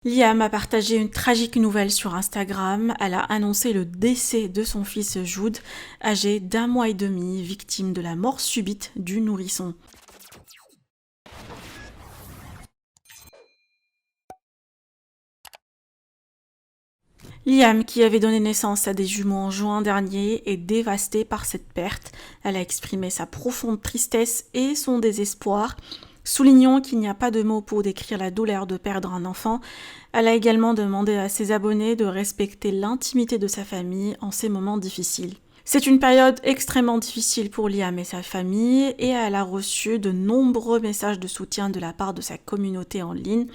Liam a partagé une tragique nouvelle sur Instagram. Elle a annoncé le décès de son fils Jude, âgé d'1 mois et demi, victime de la mort subite du nourrisson. Liam, qui avait donné naissance à des jumeaux en juin dernier, est dévastée par cette perte. Elle a exprimé sa profonde tristesse et son désespoir, soulignant qu'il n'y a pas de mots pour décrire la douleur de perdre un enfant. Elle a également demandé à ses abonnés de respecter l'intimité de sa famille en ces moments difficiles. C'est une période extrêmement difficile pour Liam et sa famille et elle a reçu de nombreux messages de soutien de la part de sa communauté en ligne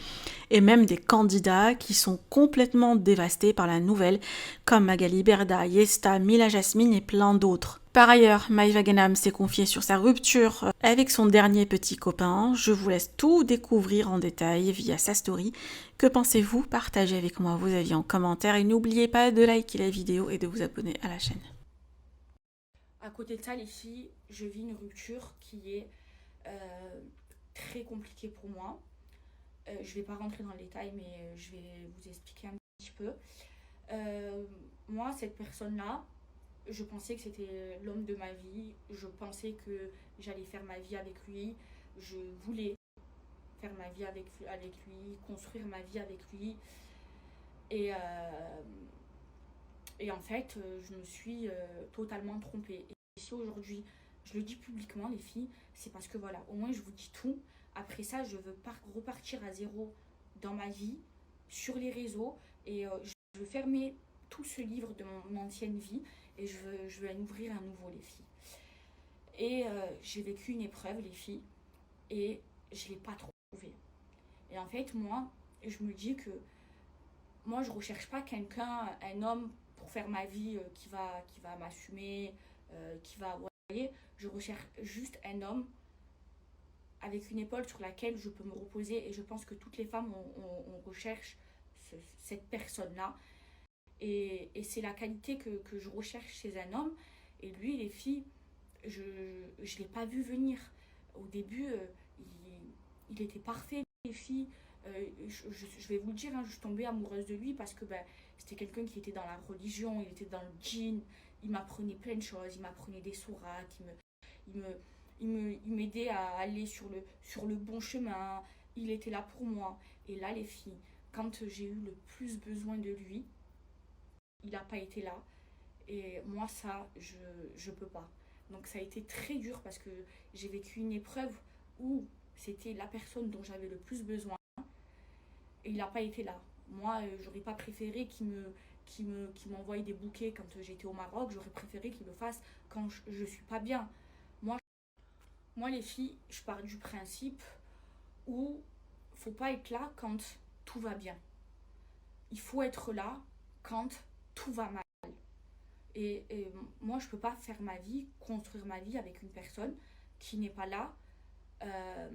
et même des candidats qui sont complètement dévastés par la nouvelle comme Magali Berda, Yesta, Mila Jasmine et plein d'autres. Par ailleurs, Maïva Genam s'est confiée sur sa rupture avec son dernier petit copain. Je vous laisse tout découvrir en détail via sa story. Que pensez-vous? Partagez avec moi vos avis en commentaire et n'oubliez pas de liker la vidéo et de vous abonner à la chaîne. À côté de ça, les filles, je vis une rupture qui est très compliquée pour moi. Je ne vais pas rentrer dans le détail, mais je vais vous expliquer un petit peu. Moi, cette personne-là, je pensais que c'était l'homme de ma vie. Je pensais que j'allais faire ma vie avec lui. Je voulais faire ma vie avec lui, construire ma vie avec lui. Et, euh, et en fait, je me suis totalement trompée. Et si aujourd'hui, je le dis publiquement, les filles, c'est parce que voilà, au moins je vous dis tout. Après ça, je veux repartir à zéro dans ma vie, sur les réseaux. Et je veux fermer tout ce livre de mon ancienne vie. Et je veux en ouvrir un nouveau, les filles. Et j'ai vécu une épreuve, les filles. Et je ne l'ai pas trouvé. Et en fait, moi, je me dis que moi, je ne recherche pas quelqu'un, un homme pour faire ma vie qui va m'assumer, qui va. Vous voyez, je recherche juste un homme avec une épaule sur laquelle je peux me reposer. Et je pense que toutes les femmes, on recherche cette personne-là. Et c'est la qualité que je recherche chez un homme. Et lui, les filles, je ne l'ai pas vu venir. Au début, il était parfait, les filles. Je vais vous le dire, hein, je suis tombée amoureuse de lui parce que c'était quelqu'un qui était dans la religion, il était dans le djinn, il m'apprenait plein de choses, il m'apprenait des sourates, il me, il m'aidait à aller sur le bon chemin, il était là pour moi. Et là, les filles, quand j'ai eu le plus besoin de lui, il n'a pas été là. Et moi, ça, je peux pas. Donc ça a été très dur parce que j'ai vécu une épreuve où c'était la personne dont j'avais le plus besoin et il n'a pas été là. Moi, j'aurais pas préféré qu'il m'envoie des bouquets quand j'étais au Maroc. J'aurais préféré qu'il le fasse quand je suis pas bien. Moi, moi, les filles, je pars du principe où faut pas être là quand tout va bien. Il faut être là quand tout va mal. Et moi, je peux pas faire ma vie, construire ma vie avec une personne qui n'est pas là euh,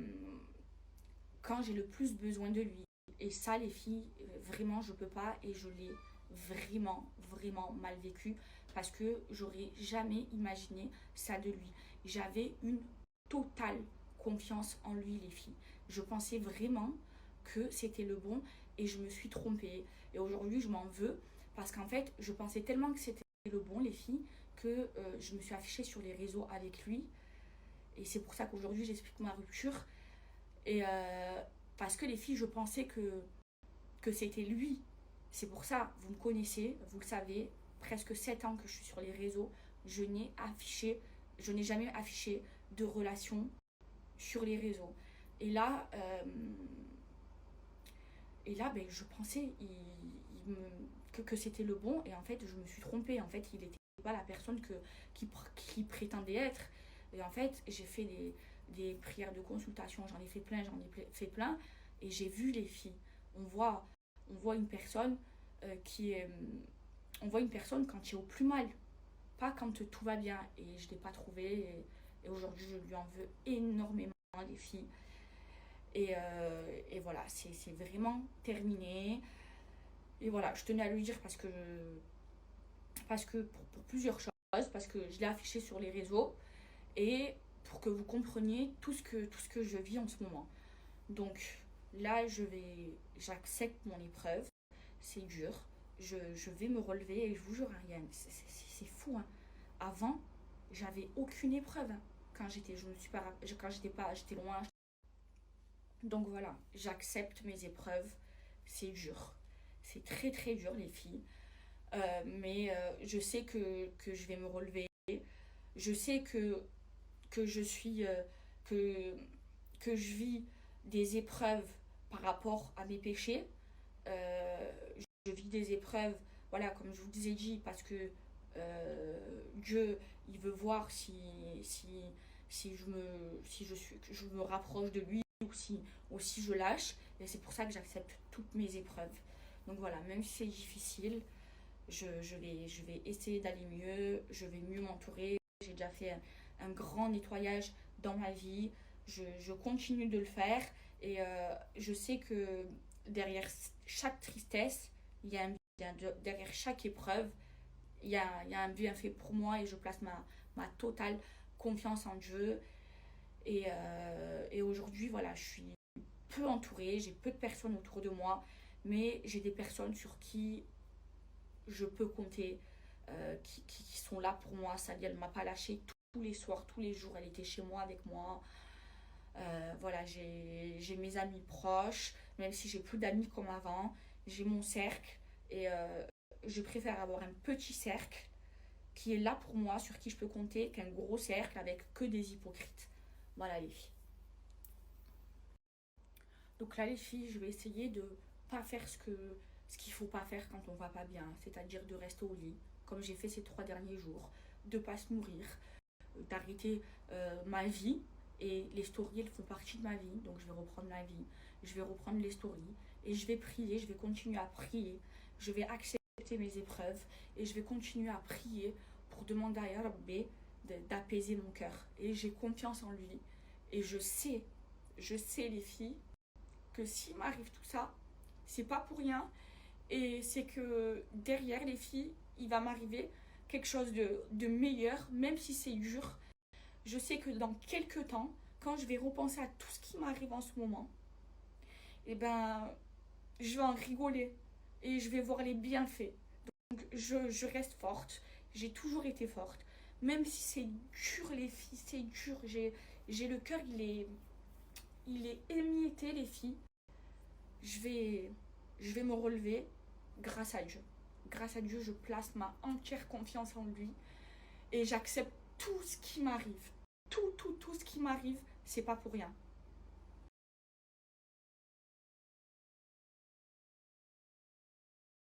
quand j'ai le plus besoin de lui. Et ça, les filles, vraiment, je peux pas et je l'ai vraiment, vraiment mal vécu parce que j'aurais jamais imaginé ça de lui. J'avais une totale confiance en lui, les filles. Je pensais vraiment que c'était le bon et je me suis trompée. Et aujourd'hui, je m'en veux parce qu'en fait, je pensais tellement que c'était le bon, les filles, que je me suis affichée sur les réseaux avec lui. Et c'est pour ça qu'aujourd'hui, j'explique ma rupture. Et parce que les filles, je pensais que c'était lui. C'est pour ça, vous me connaissez, vous le savez, presque 7 ans que je suis sur les réseaux, je n'ai jamais affiché de relation sur les réseaux. Et là, je pensais que c'était le bon, et en fait, je me suis trompée. En fait, il n'était pas la personne qui prétendait être. Et en fait, j'ai fait des prières de consultation, j'en ai fait plein, et j'ai vu les filles. On voit, on voit une personne qui est. On voit une personne quand il est au plus mal, pas quand tout va bien. Et je ne l'ai pas trouvé. Et aujourd'hui, je lui en veux énormément, les filles. Et voilà, c'est vraiment terminé. Et voilà, je tenais à lui dire parce que pour plusieurs choses, parce que je l'ai affiché sur les réseaux et pour que vous compreniez tout ce que je vis en ce moment. Donc Là, j'accepte mon épreuve. C'est dur. Je vais me relever et je vous jure, Ariane, c'est fou. Hein. Avant, j'avais aucune épreuve. Hein. Quand je me suis pas, quand j'étais pas, j'étais loin. Donc voilà, j'accepte mes épreuves. C'est dur. C'est très très dur, les filles. Mais je sais que je vais me relever. Je sais que je suis. Que, que je vis des épreuves par rapport à mes péchés. Euh, je vis des épreuves, voilà, comme je vous disais dit, parce que Dieu, il veut voir si je me rapproche de lui ou si je lâche. Et c'est pour ça que j'accepte toutes mes épreuves. Donc voilà, même si c'est difficile, je vais essayer d'aller mieux, je vais mieux m'entourer. J'ai déjà fait un grand nettoyage dans ma vie. Je continue de le faire et je sais que derrière chaque tristesse, il y a derrière chaque épreuve, il y a un bienfait pour moi et je place ma totale confiance en Dieu. Et aujourd'hui, voilà, je suis peu entourée, j'ai peu de personnes autour de moi, mais j'ai des personnes sur qui je peux compter, qui sont là pour moi. Sally, elle ne m'a pas lâché tous les soirs, tous les jours, elle était chez moi avec moi. Voilà, j'ai mes amis proches, même si j'ai plus d'amis comme avant. J'ai mon cercle et je préfère avoir un petit cercle qui est là pour moi, sur qui je peux compter, qu'un gros cercle avec que des hypocrites. Voilà les filles. Donc là les filles, je vais essayer de pas faire ce qu'il faut pas faire quand on va pas bien, c'est-à-dire de rester au lit, comme j'ai fait ces 3 derniers jours, de pas se nourrir, d'arrêter ma vie. Et les stories, elles font partie de ma vie. Donc je vais reprendre ma vie. Je vais reprendre les stories. Et je vais prier. Je vais continuer à prier. Je vais accepter mes épreuves. Et je vais continuer à prier pour demander à Rabbi d'apaiser mon cœur. Et j'ai confiance en lui. Et je sais les filles, que s'il m'arrive tout ça, c'est pas pour rien. Et c'est que derrière les filles, il va m'arriver quelque chose de meilleur, même si c'est dur. Je sais que dans quelques temps, quand je vais repenser à tout ce qui m'arrive en ce moment, eh ben, je vais en rigoler et je vais voir les bienfaits. Donc, je reste forte. J'ai toujours été forte. Même si c'est dur, les filles, c'est dur. J'ai le cœur, il est émietté, les filles. Je vais, je vais me relever grâce à Dieu. Grâce à Dieu, je place ma entière confiance en lui et j'accepte tout ce qui m'arrive. Tout ce qui m'arrive, c'est pas pour rien.